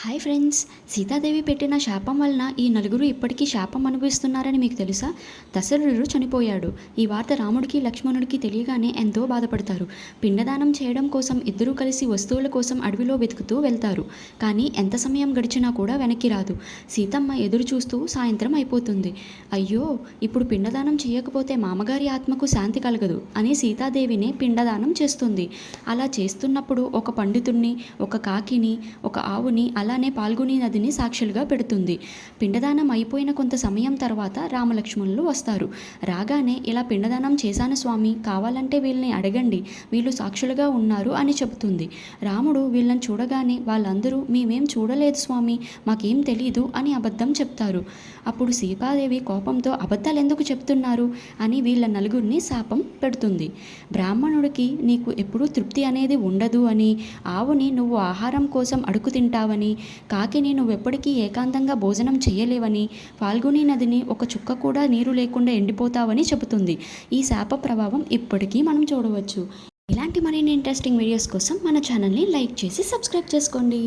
Hi friends, Sitadevi పెట్టిన శాపం వలన ఈ నలుగురు ఇప్పటికీ శాపం అనుభవిస్తున్నారని మీకు తెలుసా? దశరథుడు చనిపోయాడు. ఈ వార్త రాముడికి లక్ష్మణుడికి తెలియగానే ఎంతో బాధపడతారు. పిండదానం చేయడం కోసం ఇద్దరూ కలిసి వస్తువుల కోసం అడవిలో వెతుకుతూ వెళ్తారు. కానీ ఎంత సమయం గడిచినా కూడా వెనక్కి రాదు. సీతమ్మ ఎదురు చూస్తూ సాయంత్రం అయిపోతుంది. అయ్యో, ఇప్పుడు పిండదానం చేయకపోతే మామగారి ఆత్మకు శాంతి కలగదు అని సీతాదేవినే పిండదానం చేస్తుంది. అలా చేస్తున్నప్పుడు ఒక పండితుణ్ణి, ఒక కాకిని, ఒక ఆవుని, అలానే పాల్గొని నదిని సాక్షులుగా పెడుతుంది. పిండదానం అయిపోయిన కొంత సమయం తర్వాత రామలక్ష్మణులు వస్తారు. రాగానే ఇలా పిండదానం చేశాను స్వామి, కావాలంటే వీళ్ళని అడగండి, వీళ్ళు సాక్షులుగా ఉన్నారు అని చెబుతుంది. రాముడు వీళ్ళని చూడగానే వాళ్ళందరూ మేమేం చూడలేదు స్వామి, మాకేం తెలీదు అని అబద్ధం చెప్తారు. అప్పుడు సీతాదేవి కోపంతో అబద్ధాలు ఎందుకు చెప్తున్నారు అని వీళ్ళ నలుగురిని శాపం పెడుతుంది. బ్రాహ్మణుడికి నీకు ఎప్పుడూ తృప్తి అనేది ఉండదు అని, ఆవుని నువ్వు ఆహారం కోసం అడుగు తింటావని, కాకిని నువ్వెప్పటికీ ఏకాంతంగా భోజనం చేయలేవని, ఫాల్గుని నదిని ఒక చుక్క కూడా నీరు లేకుండా ఎండిపోతావని చెబుతుంది. ఈ శాప ప్రభావం ఇప్పటికీ మనం చూడవచ్చు. ఇలాంటి మరిన్ని ఇంట్రెస్టింగ్ వీడియోస్ కోసం మన ఛానల్ని లైక్ చేసి సబ్స్క్రైబ్ చేసుకోండి.